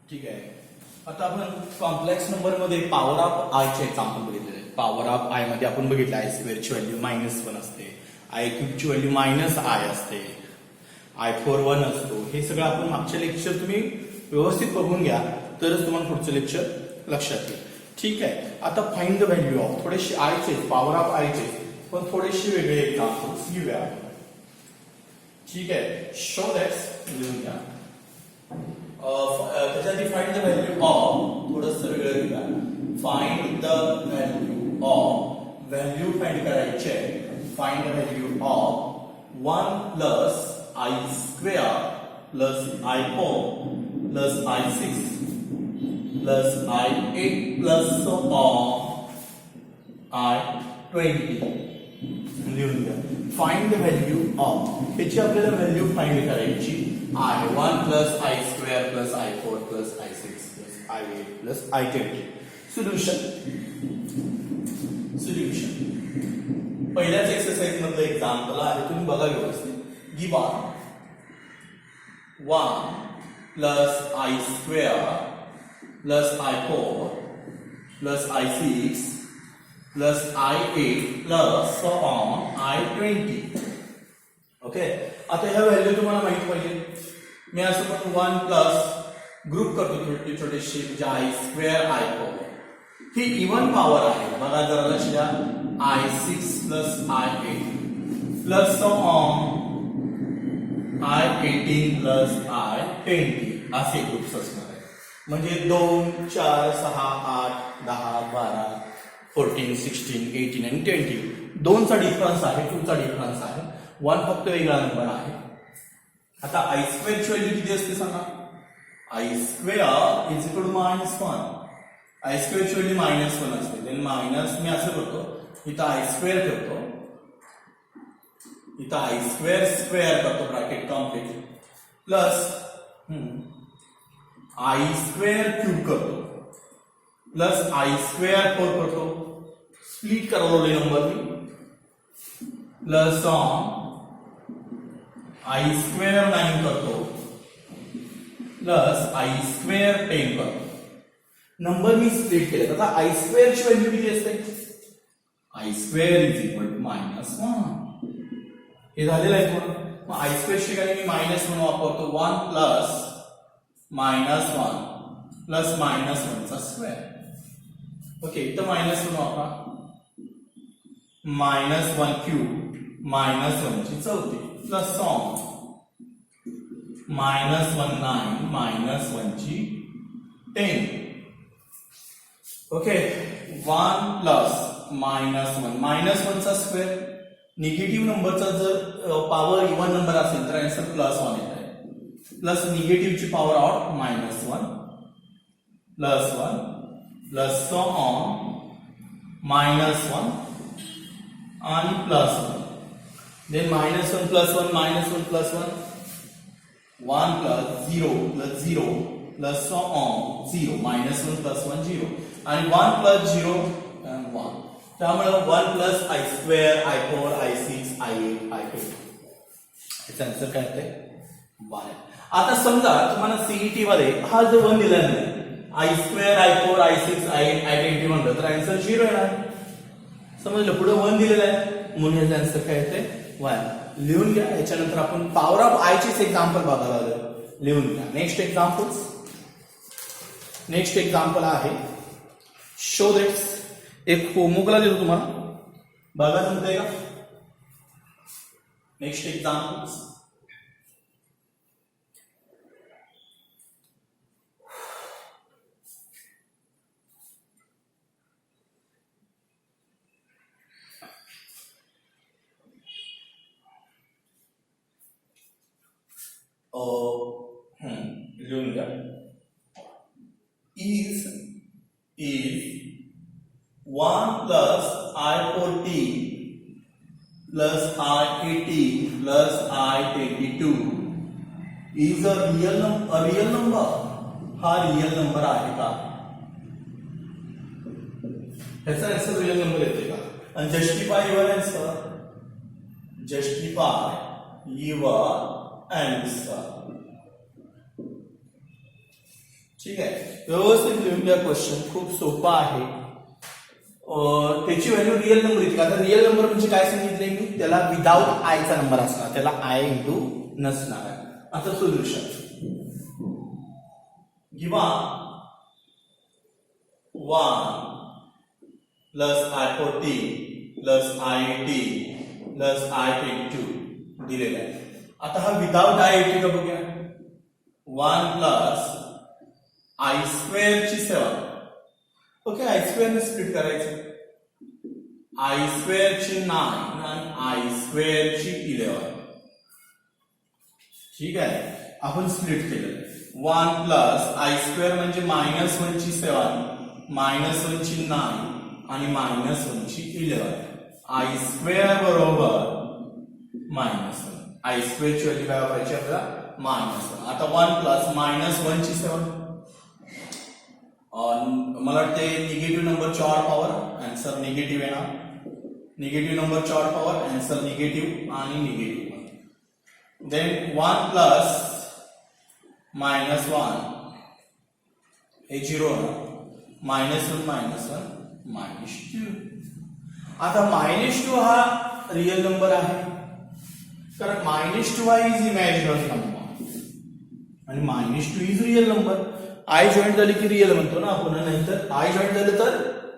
ठीक आहे. आता आपण कॉम्प्लेक्स नंबर मध्ये पॉवर ऑफ आय चे एक्झाम्पल बघितले. पॉवर ऑफ आय मध्ये आपण बघितलं आय स्क्वेअरची व्हॅल्यू -1 असते, आय क्यूबची व्हॅल्यू -i असते, i4 1 असतो. हे सगळं आपण मागचे लेक्चर तुम्ही व्यवस्थित बघून घ्या तरच तुम्हाला पुढचं लेक्चर लक्षात येईल. ठीक आहे. आता फाइंड द व्हॅल्यू ऑफ थोडेसे आयचे पॉवर ऑफ आयचे पण थोडेसे वेगळे एक्झाम्पल्स घेऊया. ठीक आहे. शो दॅट लिहून घ्या. त्याच्यासाठी फाइंड द व्हॅल्यू ऑफ थोडंसं वेगळं घेऊया. Find the value of value find करायचे. Find the value of 1 plus I square plus i4 plus i6 plus i8 plus i20 लिहून घ्या. फाइंड द व्हॅल्यू ऑफ याची आपल्याला व्हॅल्यू फाइंड करायची आहे. 1 plus I square plus i4 plus i6 plus i8 plus i20. Solution पहिल्याच exercise मधलं example आहे, तुम्ही बघा व्यवस्थित. Given 1 plus I square plus i4 plus i6 plus i8 plus i20. Okay. आता ह्या व्हॅल्यू तुम्हाला माहित पाहिजे. मी असं पण 1 प्लस ग्रुप करतो छोटे छोटेशी, म्हणजे I square i4 he even power आहे. बघा जरा लक्ष द्या. i6 plus i8 plus i18 plus i20 असे ग्रुप्स असणार आहे. म्हणजे 2 4 6 8 10 12 14 16 18 आणि 20 2चा डिफरन्स आहे, 2चा डिफरन्स आहे. 1 फक्त वेगळा नंबर आहे. आता आय स्क्वेअरची व्हॅल्यू किती असते सांगा. I square is equal to -1. आय स्क्वेअरची व्हॅल्यू -1 असते. देन मायनस मी असं करतो, इथं आय स्क्वेअर ठेवतो, इथं आय स्क्वेअर स्क्वेअर करतो bracket complete plus I square cube करतो प्लस आय स्क्वेअर 4 करतो, स्प्लिट करवले number me plus I square 9 करतो प्लस आय स्क्वेअर 10 करतो. नंबर मी स्प्लिट केले. आता आय स्क्वेअरची व्हॅल्यू किती असते. I square is equal to -1. हे झालेलं आहे पूर्ण. मग आय स्क्वेअरची ठिकाणी मी -1 वापरतो. 1 प्लस -1 प्लस -1चा स्क्वेअर. ओके. इथं -1 वापरा. -1 क्यूब -1ची चौथी प्लस -1 9 -1ची 10. ओके. 1 प्लस -1चा स्क्वेअर. निगेटिव्ह नंबरचा जर पॉवर इवन नंबर असेल तर आन्सर +1 येत आहे. प्लस निगेटिव्हची पॉवर आउट -1 प्लस 1 प्लस -1 आणि +1. Then -1 plus 1 -1 plus 1 1 plus 0 plus 0 plus 0 -1 plus 1 0 आणि 1 प्लस 0 1. त्यामुळे 1 plus I square i4 i6 i8 i20 याचा आन्सर काय येते 1 आहे. आता समजा तुम्हाला सीईटी मध्ये हा जो 1 दिला नाही, I square i4 i6 i8 i20 म्हणलं तर आन्सर 0 येणार. समजलं. पुढे 1 दिलेला आहे म्हणून याचा आन्सर काय येते 1. लिहून घ्या. याच्यानंतर आपण पॉवर ऑफ आय चेच एक्झाम्पल बघायला आलो. लिहून घ्या. नेक्स्ट एक्झाम्पल आहे शो दॅट. एक होमवर्कला देतो तुम्हाला, बघा जमतंय का. Next examples. लिहून घ्या. is 1 plus i40 plus i80 plus i22 is a real number. हा रियल नंबर आहे का. ह्याचा आन्सर रियल नंबर येते का. आणि justify your answer. Justify your answer. ठीक आहे, व्यवस्थित लिहून घ्या क्वेश्चन, खूप सोपा आहे. त्याची व्हॅल्यू रिअल नंबर येते. आता रिअल नंबर म्हणजे काय सांगितलंय मी, त्याला विदाउट आयचा नंबर असणार, त्याला आय इंटू नसणार आहे. आता solution given 1 plus I14 plus I18 plus I22 दिलेला आहे. आता हा विदाउट I18 का बघूया. 1 प्लस I स्क्वेअर ची 7. ओके, I स्क्वेअर ने स्प्लिट करायचं. I स्क्वेअर ची 9 आणि I स्क्वेअर ची 11. ठीक आहे, आपण स्प्लिट केलं. 1 प्लस I स्क्वेअर म्हणजे -1 ची 7, -1 ची 9 आणि -1 ची 11. I स्क्वेअर बरोबर -1. I स्क्वेअर ची व्हॅल्यू काय वापरायची आपल्याला, -1. आता 1 प्लस -1 ची 7, मला वाटते निगेटिव्ह नंबरची ऑड पॉवर, आन्सर निगेटिव्ह येणार. निगेटिव्ह नंबरची ऑड पॉवर, आन्सर निगेटिव्ह आणि निगेटिव्ह. देन 1 प्लस -1 हे 0 -1 -2. आता -2 हा रिअल नंबर आहे, कारण -2 हा इज इमॅजिनरी नंबर आणि -2 is real number. I joint झाली की रिअल म्हणतो ना आपण, नाहीतर आय जॉईंट झालं तर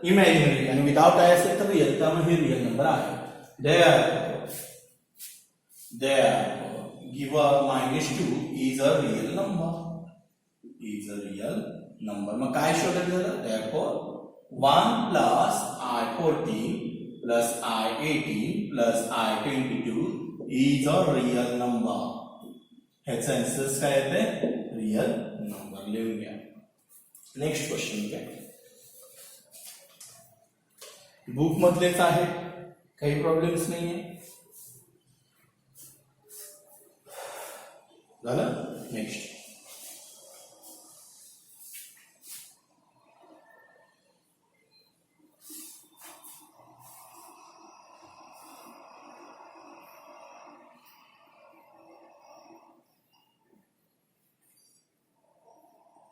इमॅजिनरी आणि विदाउट आय असेल तर रिअल, त्यामुळे हे रिअल नंबर आहे. Given -2 is a real number. मग काय शोधायचं झालं, therefore 1 plus I14 plus I18 plus I22 is a real number. ह्याचा आन्सर काय येते, रिअल नंबर. लिहून घ्या. नेक्स्ट क्वेश्चन घ्या, बुक मधलेच आहे, काही प्रॉब्लेम्स नाहीये. झालं. नेक्स्ट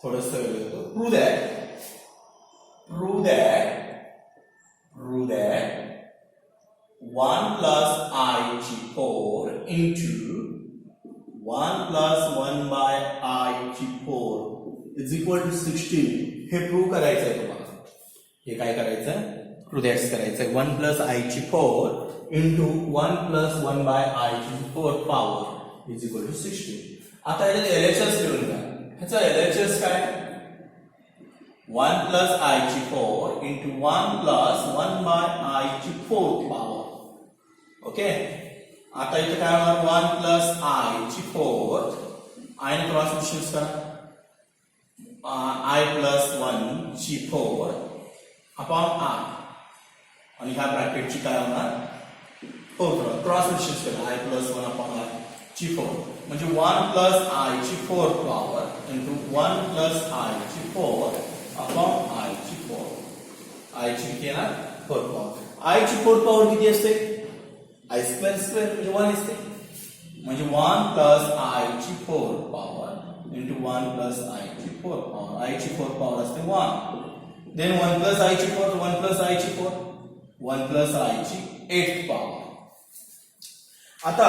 थोडस prove that 1 plus I4 into 1 plus 1 by I4 is equal to 16. हे प्रूव्ह करायचं आहे तुम्हाला. हे काय करायचं आहे, प्रूव्ह दॅट्स करायचं आहे. 1 plus I4 into 1 plus 1 by I4 power is equal to 16. आता याच्यात LHS लिहून घ्या. ह्याचा LHS काय, 1 plus I4 into 1 plus 1 by I4 power. Okay, आता इथे काय होणार, 1 plus I4 I ने क्रॉस मिक्स करा, I plus 1 ची 4 अपॉन I आणि ह्या ब्रॅकेटची काय होणार, 4 क्रॉस मिक्स करा, I plus 1 अपॉन I ची 4 म्हणजे 1 plus I ची 4 पॉवर इंटू 1 plus I ची 4 अपॉन I ची 4. I ची किती येणार, 4 पॉवर. I ची 4 पॉवर किती असते, I स्क्वेअर स्क्वेअर म्हणजे 1 असते, म्हणजे 1 plus I ची 4 पॉवर इंटू 1 plus I ची 4 पॉवर. I ची 4 पॉवर असते 1. देन 1 plus I ची 4, 1 plus I ची 4, 1 plus I ची 8 पॉवर. आता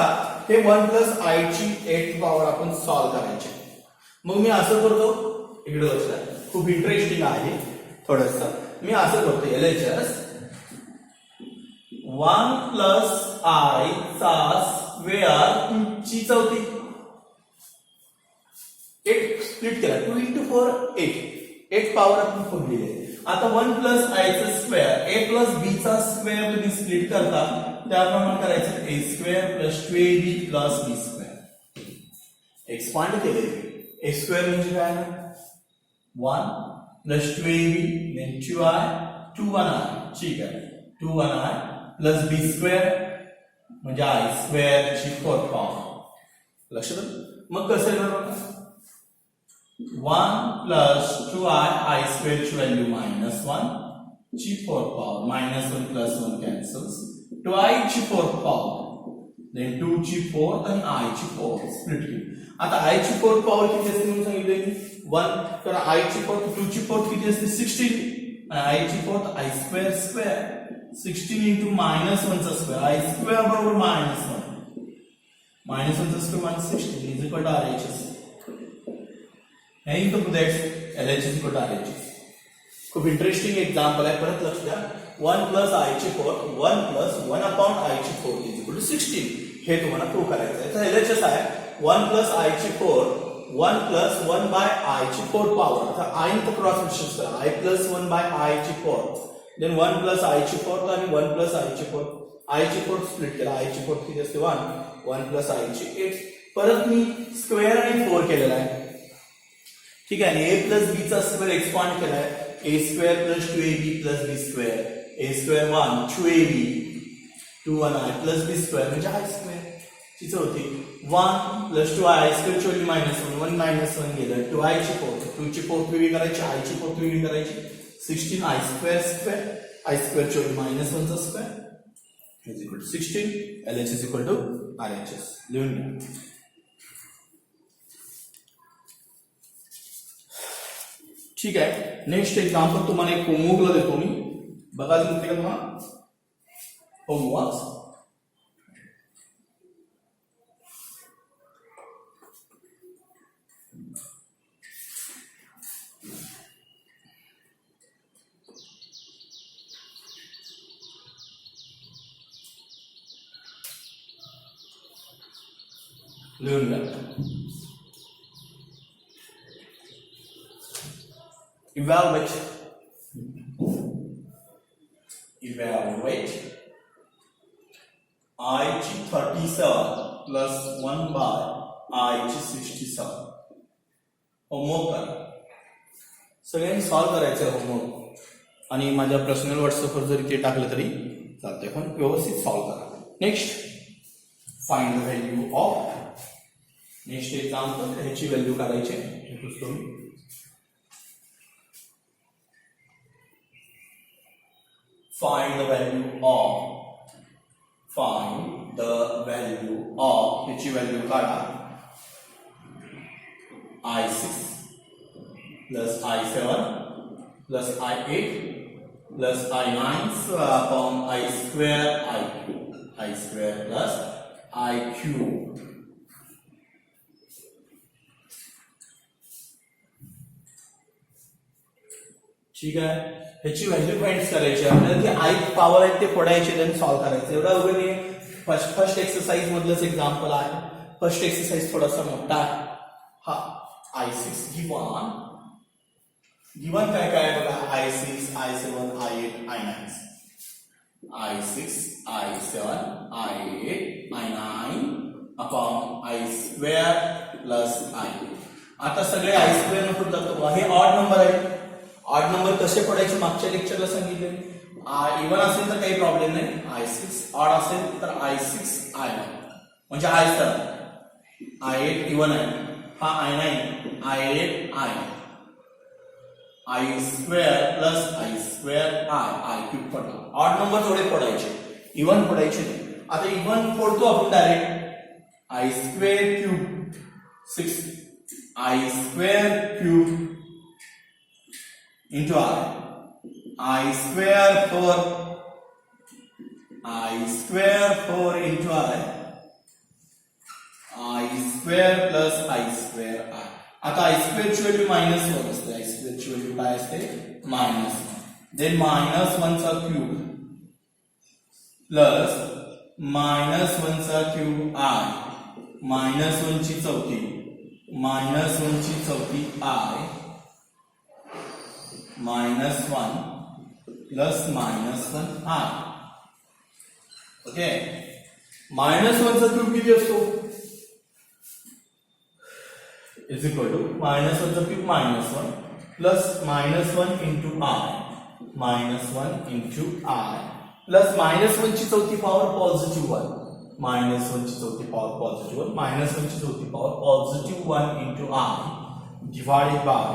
हे 1 plus I ची 8 पॉवर आपण सॉल्व करायचे. मग मी असं करतो, इकडे लक्ष, खूप इंटरेस्टिंग आहे थोडस. मी असं करतो, LHS 1 plus I चा स्क्वेअर ची चौथी, 8 स्प्लिट केला, 2 into 4 8 पॉवर आपण फोडली. आता 1 plus I चा स्क्वेअर, a plus b चा स्क्वेअर तुम्ही स्प्लिट करता त्याप्रमाणे करायचं, a square plus 2ab plus b square. Expand केले, a स्क्वेअर म्हणजे काय, 1 plus 2ab then 2i 2i. ठीक आहे, 2i प्लस b स्क्वेअर म्हणजे I स्क्वेअर ची 4 पॉवर. लक्षात आलं. मग कसं करणार, 1 प्लस 2i स्क्वेअर ची व्हॅल्यू -1 ची 4 पॉवर, -1 प्लस 1 कॅन्सल्स, 2i ची 4 पॉवर देन 2 ची 4th आणि I ची 4th स्प्लिट केली. आता I ची 4th पॉवर किती असते म्हणून सांगितले मी 1. तर I ची 4th 2 ची 4th किती असते 16 आणि I ची 4th I स्क्वेअर 16 into -1 चा स्क्वेअर I स्क्वेअर बरोबर -1 -1 चा square -16 is equal to RHS. And to that LHS is equal to RHS. खूप इंटरेस्टिंग एग्जांपल आहे, परत लक्ष द्या. 1 plus I ची 4th 1 plus 1 upon I ची 4th is equal to 16. हे तुम्हाला प्रूव्ह करायचं आहे. तर LHS आहे 1 plus I ची 4th 1 plus 1 by I ची 4th पॉवर. आता I ने क्रॉस मल्टिप्लिकेशन करा I plus 1 by I ची 4th, देन 1 plus I ची 4th आणि 1 plus I ची 4th. I ची 4th स्प्लिट केला. I ची 4th किती असते 1 plus I ची 8. परत मी स्क्वेअर आणि 4 केलेला आहे. ठीक आहे. a plus b चा स्क्वेअर एक्सपांड केलाय. a square plus 2ab plus b square. a square 1 2ab 2 1i plus b square म्हणजे I square. तिचं होती 1 plus 2i square ची व्हॅल्यू -1 1 -1 गेलं. 2i ची 4th 2 ची 4th वेगळी करायची I ची 4th वेगळी करायची 16 I square square I square ची व्हॅल्यू -1 चा square is equal to 16. LHS is equal to RHS. लिहून घ्या. ठीक आहे. नेक्स्ट एक्झाम्पल तुम्हाला एक होमवर्कला देतो मी, बघा जमते का तुम्हाला होमवर्क. लिहून घ्या. Evaluate I ची 37 plus 1 by I ची 67. होमवर्क करा. सगळ्यांनी सॉल्व्ह करायचं आहे होमवर्क आणि माझ्या पर्सनल व्हॉट्सअपवर जरी ते टाकलं तरी चालतंय, पण व्यवस्थित सॉल्व्ह करा. Next find the value of. Next example ह्याची व्हॅल्यू काढायची आहे. Find the value of ह्याची व्हॅल्यू काढा. I6 plus I7 plus I8 plus I9 upon I square plus IQ. ठीक आहे. ह्याची व्हॅल्यू फाइंड करायची आपल्याला. ती I पॉवर आहे ते फोडायचे देन सॉल्व्ह करायचं. एवढा वगैरे फर्स्ट एक्सरसाइज मधलंच एक्झाम्पल आहे. फर्स्ट एक्सरसाइज थोडासा मोठा आहे. हा I6 गिवन काय काय बघा. I6 I7 I8 I9 I6 I7 I8 I9 upon I square plus I. आता सगळे I square न पुढे जातो. हे ऑड नंबर आहे. ऑड नंबर कसे पडायचे मागच्या लेक्चरला सांगितले. इवन असेल तर काही प्रॉब्लेम नाही. I6 ऑड असेल तर I6 I1 म्हणजे I7 I8 इवन आहे. हा I9 I8 I square plus I square I cube पडला. ऑड नंबर थोडे पडायचे, इवन पडायचे नाही. आता इवन फोडतो आपण direct. I square cube 6 I square cube into I square 4 into I square plus I square I. आता I square ची value -1 असते. I square ची व्हॅल्यू काय असते -1. देन -1 चा क्यूब प्लस -1 चा क्यूब I -1 ची चौथी I -1 plus -1 I. ओके. -1 चा क्यूब किती असतो इज इक्वल टू -1 चा cube -1 plus -1 into I plus -1 ची चौथी पॉवर पॉझिटिव्ह 1 -1 ची चौथी पॉवर पॉझिटिव्ह 1 -1 ची चौथी power positive 1 into I divided by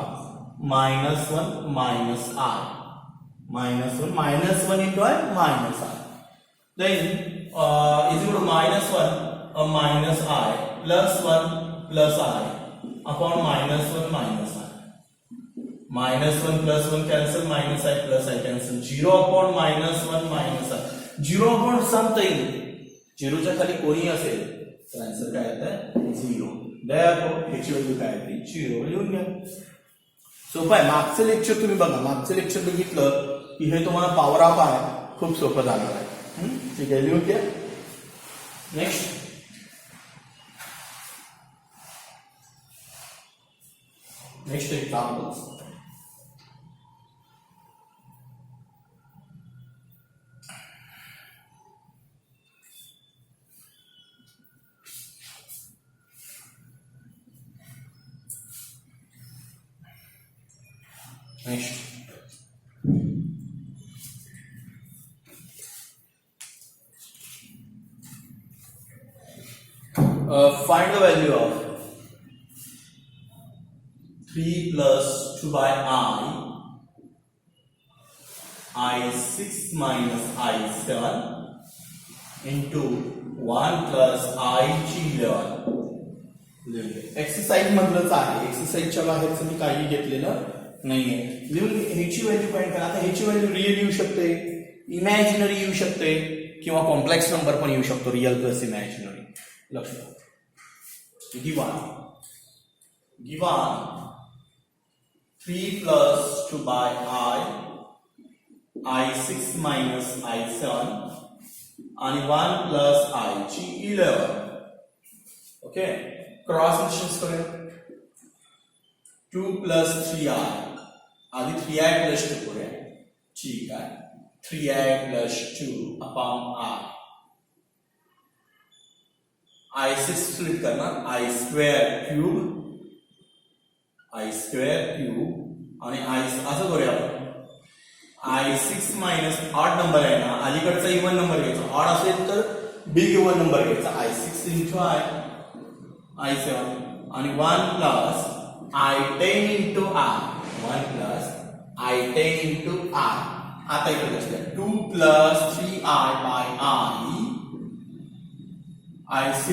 -1 minus I -1 into I minus I. Then is equal to minus 1 minus I plus 1 plus I upon minus 1 minus I. Minus 1 plus 1 cancel, minus I plus I cancel. 0 upon minus 1 minus I. 0 upon something. 0 च्या खाली कोणी असेल तर answer काय येतं 0. Therefore ह्याची value काय येते 0 लिहून घ्या. सोपं आहे. मागचं लेक्चर तुम्ही बघा, मागचं लेक्चर बघितलं की हे तुम्हाला पॉवर ऑफ आहे खूप सोपं जाणार आहे. ठीक आहे, लिहून घ्या. Next examples. Next. Find the value of 3 plus 2 by I6 minus I7 into 1 plus I11. Exercise मधलंच आहे, एक्सरसाइजच्या बाहेरचं मी काही घेतलेलं नाहीये. लिहून ह्याची व्हॅल्यू फाइंड करा. आता ह्याची व्हॅल्यू रिअल येऊ शकते, इमॅजिनरी येऊ शकते किंवा कॉम्प्लेक्स नंबर पण येऊ शकतो. Real plus imaginary. लक्ष द्या. Given 3 plus 2 by I6 minus I7 आणि 1 plus I ची 11. ओके, क्रॉस डिस्टन्स करूया. 2 plus 3I, आधी 3I plus 2 करूया. ठीक आहे, 3I plus 2 upon I6 split करणार, I square cube आणि असं करूया आपण. I6 मायनस ऑड नंबर आहे ना, अलीकडचा इवन नंबर घ्यायचा. ऑड असेल तर बिग इवन नंबर घ्यायचा. I6 इंटू I7 आणि 1 plus I10 into I. 1 plus I10 into I. आता इकडे लक्ष द्या. 2 plus 3I by I6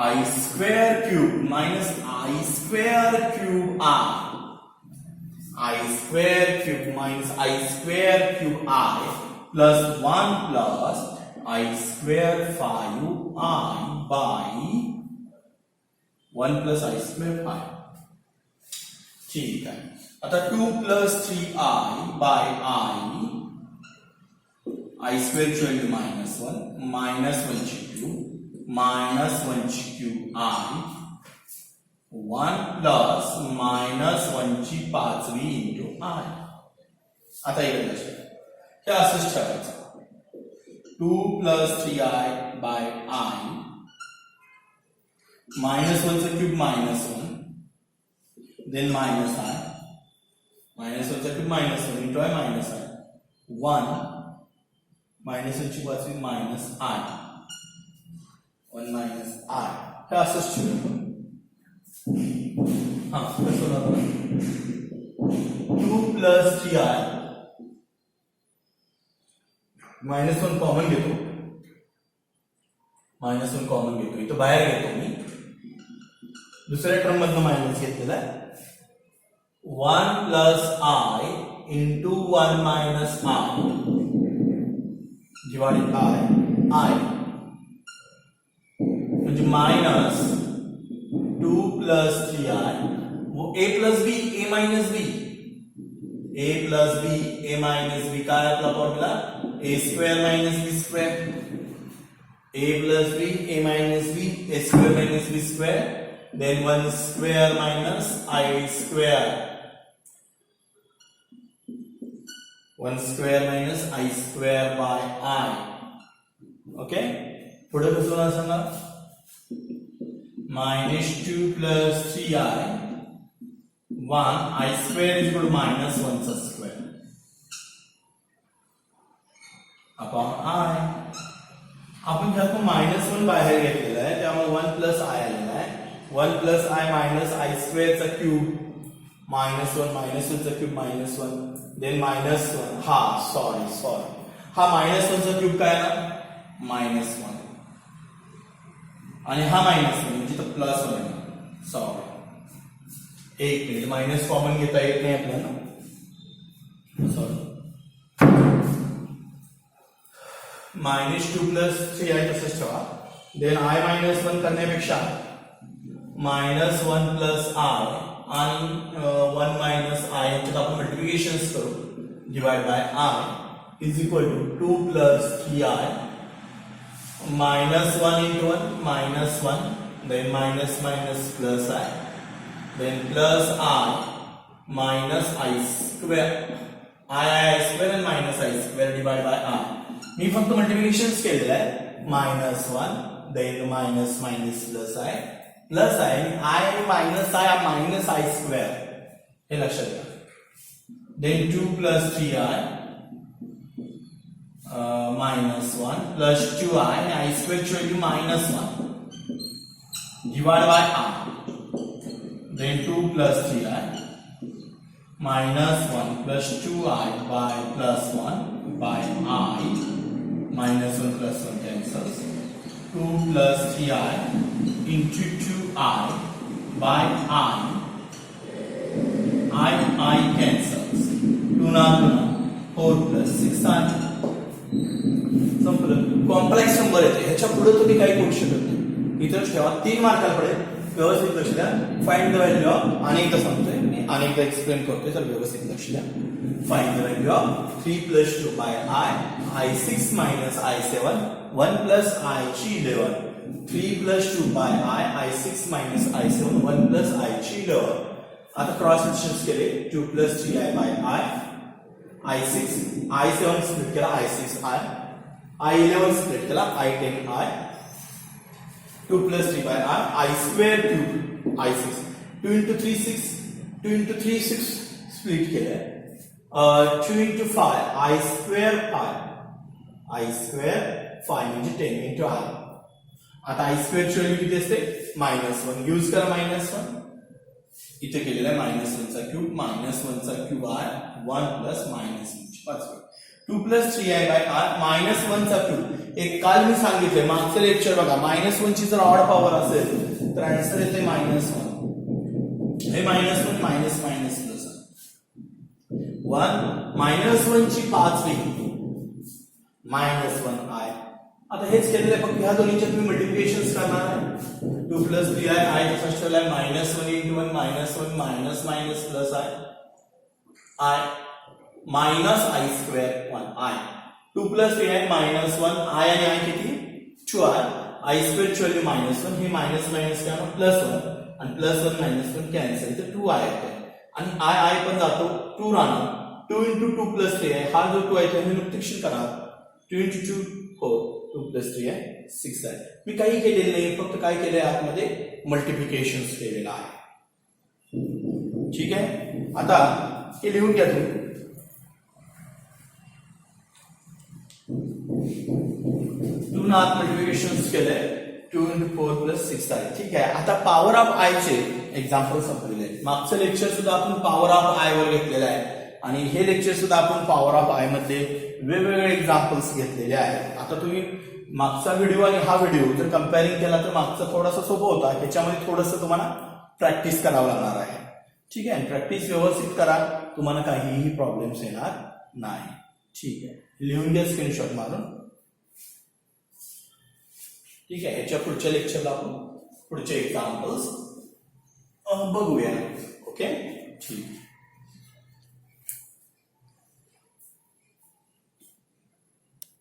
I square cube minus I square cube I square cube minus I square cube I plus 1 plus I square 5I by 1 plus I square 5. ठीक आहे. आता 2 plus 3I by I square ची value minus 1 ची cube minus 1 ची cube I 1 plus minus 1 ची 5वी into I. आता इकडे लक्ष द्या. हे असंच ठेवायचं. 2 plus 3I by I minus 1 चा cube minus 1 then minus I minus 1 चा cube minus 1 into I minus I 1 minus 1 ची 5वी minus I 1 minus I. हे असंच ठेवूया. कसं होणार? 2 plus 3I minus 1 कॉमन घेतो. -1 कॉमन घेतो. इथं बाहेर घेतो मी. दुसऱ्या टर्म मधनं मायनस घेतलेला आहे. 1 plus I into 1 minus I divided by I म्हणजे माइनस 2 plus 3I वो a plus b a minus b a plus b a minus b काय आपला formula a square minus b square a plus b a minus b a square minus b square then 1 square minus I square 1 square minus I square by I. Okay, पुढे कसं होणार सांगा. -2 plus 3I 1 I square is equal to -1 चा square upon I. आपण ज्यातून -1 बाहेर घेतलेला आहे त्यामुळे 1 plus I आलेला आहे. 1 plus I minus I square चा क्यूब -1 चा क्यूब -1 then -1 हा सॉरी हा -1 चा क्यूब काय ना मायनस वन आणि हा मायनस वन म्हणजे तर प्लस वन आहे. सॉरी एक मिनिट, मायनस कॉमन घेता येत नाही आपल्याला, सॉरी. -2 + 3 आहे तसंच ठेवा. देन i - 1 करण्यापेक्षा -1 + i आणि 1 - i याच्यात आपण मल्टिप्लिकेशन्स करू. Divide by i is equal to 2 + 3i -1 × 1 -1, then minus plus I, then plus I minus I square, I square and minus I square divided by I. मी फक्त मल्टिप्लिकेशन्स केलेलं आहे. -1 then minus plus I plus I आणि minus I square हे लक्षात घ्या. then 2 + 3I -1 plus 2I and I square value -1 divided by I, then 2 + 3I -1 plus 2I by +1 by I, -1 plus 1 cancels, 2 + 3I into 2I by I cancels, 2 na 4 + 6I. संपलं. Complex number येते, ह्याच्या पुढे तुम्ही काही करू शकत नाही. इथं ठेवा, 3 मार्काला पडेल. व्यवस्थित लक्ष द्या. फाइंड द व्हॅल्यू ऑफ, अनेकदा सांगतोय मी, अनेकदा एक्सप्लेन करतोय, तर व्यवस्थित लक्ष द्या. Find the value of 3 + 2 by I6 - I7, 1 + I ची 11, 3 + 2 by I6 - I7, 1 + I ची 11. आता क्रॉस डिस्टन्स केले. 2 + 3I by I6, I7 split केला I6I, I11 स्प्लिट केला I10I, 2 + 3 by I square cube I6, 2 × 3 6, 2 × 3 6 split केले. 2 × 5 I square 5 म्हणजे 10 × I. आता I square ची व्हॅल्यू किती असते? -1. यूज करा -1. इथे केलेला आहे -1 चा क्यूब, -1 चा cube I, 1 + -1 2 + 3I by I, -1 चा क्यूब. एक काल मी सांगितले मागचं लेक्चर बघा, -1 ची जर ऑड पॉवर असेल तर आन्सर येते -1. हे -1 मायनस प्लस 1, -1 ची 5वी -1I. आता हेच केलेलं आहे, फक्त ह्या दोन्हीच्या तुम्ही मल्टिप्लिकेशन्स करणार आहे. 2 + 3I, I तसाच ठेवलाय, -1 × 1 -1 minus plus I minus I square 1I. 2 + 3I -1 I आणि I किती? 2I. I square ची व्हॅल्यू -1, हे मायनस काय ना +1 आणि +1 -1 कॅन्सल, तर 2I येते आणि I पण जातो, 2 राहणार. 2 × 2 + 3I, हा जो 2 आहे तो मल्टिप्लिकेशन करा. 2 × 2 4, 2 + 3I 6I. मी काही केलेलं नाही, फक्त काय केलंय आतमध्ये मल्टिप्लिकेशन्स केलेलं आहे. ठीक आहे. आता हे लिहून घ्या तुम्ही. आत मल्टिप्लिकेशन्स केले 2 × 4 + 6I. ठीक आहे. आता पॉवर ऑफ I चे एक्झाम्पल संपलेले आहेत. मागचं लेक्चर सुद्धा आपण पॉवर ऑफ I वर घेतलेलं आहे आणि हे लेक्चर सुद्धा आपण पॉवर ऑफ I मध्ये वेगवेगळे एक्झाम्पल्स घेतलेले आहेत. आता तुम्ही मागचा व्हिडिओ आणि हा व्हिडिओ जर कंपेअरिंग केला तर मागचा थोडासा सोपा होता, ह्याच्यामध्ये थोडंसं तुम्हाला प्रॅक्टिस करावं लागणार आहे. ठीक आहे. प्रॅक्टिस व्यवस्थित करा, तुम्हाला काहीही प्रॉब्लेम्स येणार नाही. ठीक आहे. लिहून घ्या स्क्रीनशॉट मारून. ठीक आहे. याच्या पुढच्या लेक्चरला आपण पुढचे एक्झाम्पल्स बघूया.